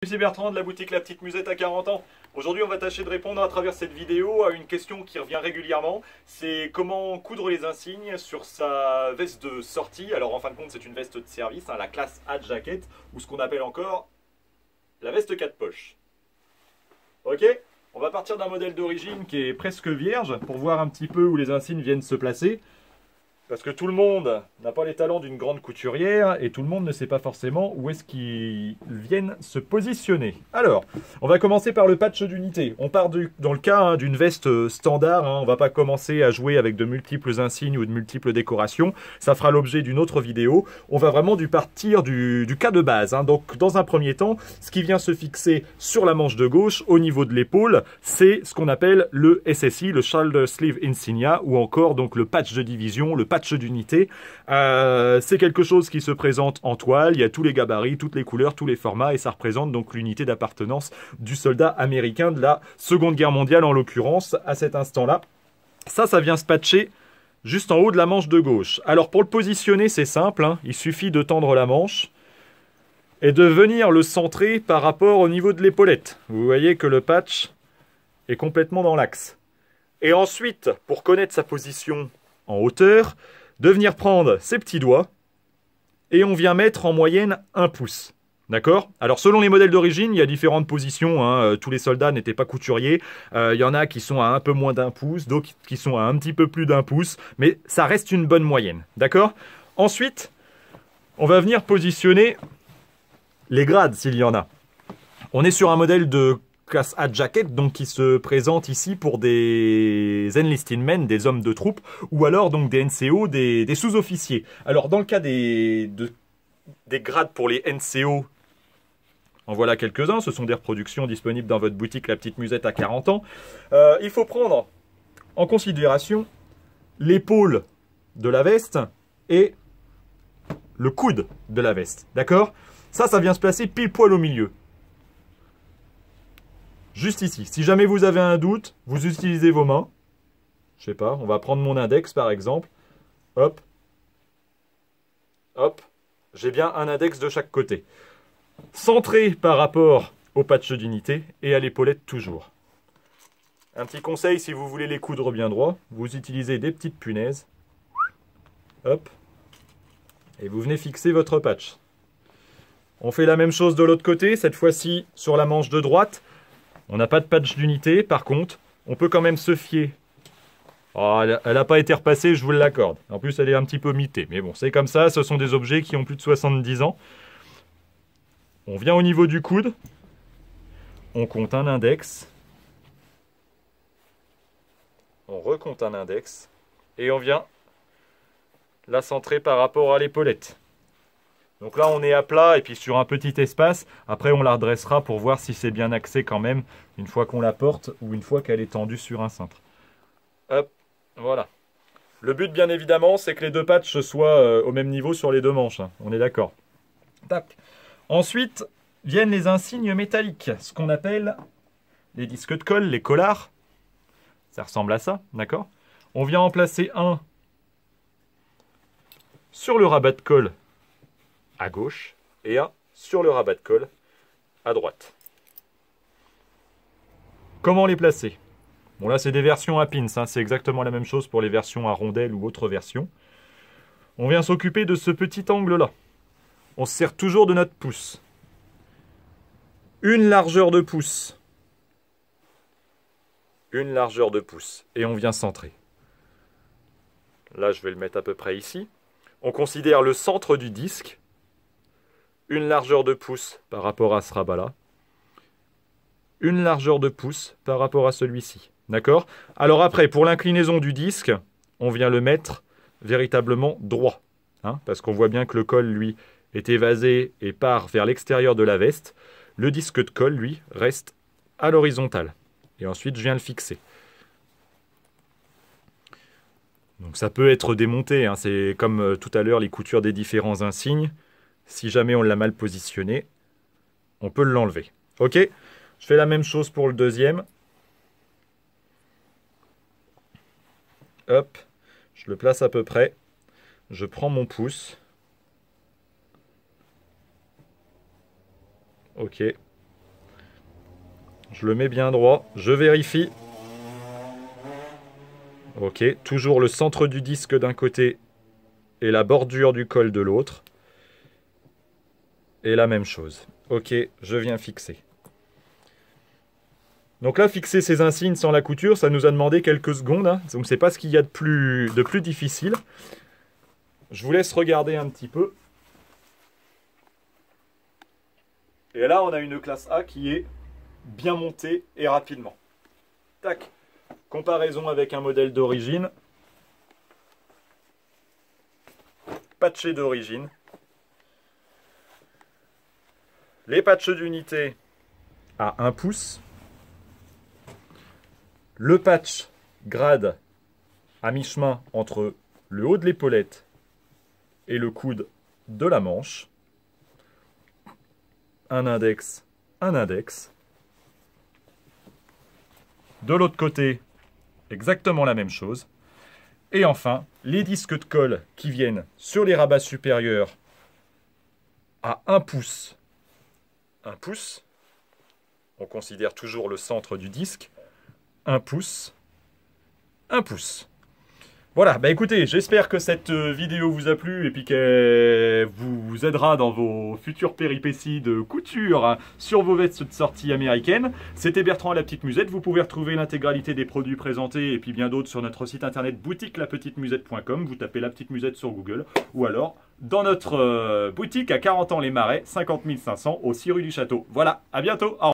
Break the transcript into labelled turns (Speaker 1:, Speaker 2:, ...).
Speaker 1: C'est Bertrand de la boutique La Petite Musette à 40 ans. Aujourd'hui, on va tâcher de répondre à travers cette vidéo à une question qui revient régulièrement. C'est comment coudre les insignes sur sa veste de sortie. Alors en fin de compte, c'est une veste de service, la classe A jacket, ou ce qu'on appelle encore la veste 4 poches. Ok, on va partir d'un modèle d'origine qui est presque vierge pour voir un petit peu où les insignes viennent se placer. Parce que tout le monde n'a pas les talents d'une grande couturière et tout le monde ne sait pas forcément où est-ce qu'ils viennent se positionner. Alors, on va commencer par le patch d'unité. On part dans le cas d'une veste standard, on ne va pas commencer à jouer avec de multiples insignes ou de multiples décorations. Ça fera l'objet d'une autre vidéo. On va vraiment partir du cas de base. Donc, dans un premier temps, ce qui vient se fixer sur la manche de gauche, au niveau de l'épaule, c'est ce qu'on appelle le SSI, le Shoulder Sleeve Insignia, ou encore donc le patch de division, le patch d'unité. C'est quelque chose qui se présente en toile, il y a tous les gabarits, toutes les couleurs, tous les formats, et ça représente donc l'unité d'appartenance du soldat américain de la Seconde Guerre mondiale, en l'occurrence, à cet instant-là. Ça vient se patcher juste en haut de la manche de gauche. Alors pour le positionner, c'est simple, il suffit de tendre la manche et de venir le centrer par rapport au niveau de l'épaulette. Vous voyez que le patch est complètement dans l'axe. Et ensuite, pour connaître sa position en hauteur, de venir prendre ses petits doigts et on vient mettre en moyenne 1 pouce. D'accord? Alors selon les modèles d'origine, il y a différentes positions. Tous les soldats n'étaient pas couturiers. Il y en a qui sont à un peu moins d'1 pouce, d'autres qui sont à un petit peu plus d'1 pouce. Mais ça reste une bonne moyenne. D'accord? Ensuite, on va venir positionner les grades s'il y en a. On est sur un modèle de classe A jacket, donc qui se présente ici pour des enlisted men, des hommes de troupe, ou alors donc des NCO, des sous-officiers. Alors dans le cas des grades pour les NCO, en voilà quelques-uns, ce sont des reproductions disponibles dans votre boutique La Petite Musette à 40 ans. Il faut prendre en considération l'épaule de la veste et le coude de la veste, d'accord? Ça vient se placer pile poil au milieu. Juste ici. Si jamais vous avez un doute, vous utilisez vos mains. Je sais pas, on va prendre mon index par exemple. Hop. Hop. J'ai bien un index de chaque côté. Centré par rapport au patch d'unité et à l'épaulette toujours. Un petit conseil, si vous voulez les coudre bien droit, vous utilisez des petites punaises. Hop. Et vous venez fixer votre patch. On fait la même chose de l'autre côté, cette fois-ci sur la manche de droite. On n'a pas de patch d'unité, par contre, on peut quand même se fier. Oh, elle n'a pas été repassée, je vous l'accorde. En plus, elle est un petit peu mitée. Mais bon, c'est comme ça, ce sont des objets qui ont plus de 70 ans. On vient au niveau du coude. On compte un index. On recompte un index. Et on vient la centrer par rapport à l'épaulette. Donc là, on est à plat et puis sur un petit espace. Après, on la redressera pour voir si c'est bien axé quand même, une fois qu'on la porte ou une fois qu'elle est tendue sur un cintre. Hop, voilà. Le but, bien évidemment, c'est que les deux patchs soient au même niveau sur les deux manches. On est d'accord. Tac. Ensuite, viennent les insignes métalliques, ce qu'on appelle les disques de colle, les collards. Ça ressemble à ça, d'accord? On vient en placer un sur le rabat de colle à gauche et un sur le rabat de colle à droite. Comment les placer? Bon, là c'est des versions à pins, c'est exactement la même chose pour les versions à rondelles ou autres versions. On vient s'occuper de ce petit angle là. On se sert toujours de notre pouce. Une largeur de pouce. Une largeur de pouce. Et on vient centrer. Là je vais le mettre à peu près ici. On considère le centre du disque. Une largeur de pouce par rapport à ce rabat-là. Une largeur de pouce par rapport à celui-ci. D'accord? Alors après, pour l'inclinaison du disque, on vient le mettre véritablement droit. Parce qu'on voit bien que le col, lui, est évasé et part vers l'extérieur de la veste. Le disque de colle, lui, reste à l'horizontale. Et ensuite, je viens le fixer. Donc ça peut être démonté. C'est comme tout à l'heure les coutures des différents insignes. Si jamais on l'a mal positionné, on peut l'enlever. Ok? Je fais la même chose pour le deuxième. Hop, je le place à peu près. Je prends mon pouce. Ok. Je le mets bien droit. Je vérifie. Ok, toujours le centre du disque d'un côté et la bordure du col de l'autre. Et la même chose. Ok, je viens fixer. Donc là, fixer ces insignes sans la couture, ça nous a demandé quelques secondes. Hein. Donc c'est pas ce qu'il y a de plus difficile. Je vous laisse regarder un petit peu. Et là, on a une classe A qui est bien montée et rapidement. Tac. Comparaison avec un modèle d'origine. Patché d'origine. Les patchs d'unité à 1 pouce. Le patch grade à mi-chemin entre le haut de l'épaulette et le coude de la manche. Un index, un index. De l'autre côté, exactement la même chose. Et enfin, les disques de colle qui viennent sur les rabats supérieurs à 1 pouce. 1 pouce. On considère toujours le centre du disque. 1 pouce. 1 pouce. Voilà, bah écoutez, j'espère que cette vidéo vous a plu et puis qu'elle vous aidera dans vos futures péripéties de couture hein, sur vos vestes de sortie américaines. C'était Bertrand à La Petite Musette. Vous pouvez retrouver l'intégralité des produits présentés et puis bien d'autres sur notre site internet boutique lapetitemusette.com. Vous tapez La Petite Musette sur Google ou alors dans notre boutique à 40 ans les Marais, 50 500 au 6 rue du Château. Voilà, à bientôt. Au revoir.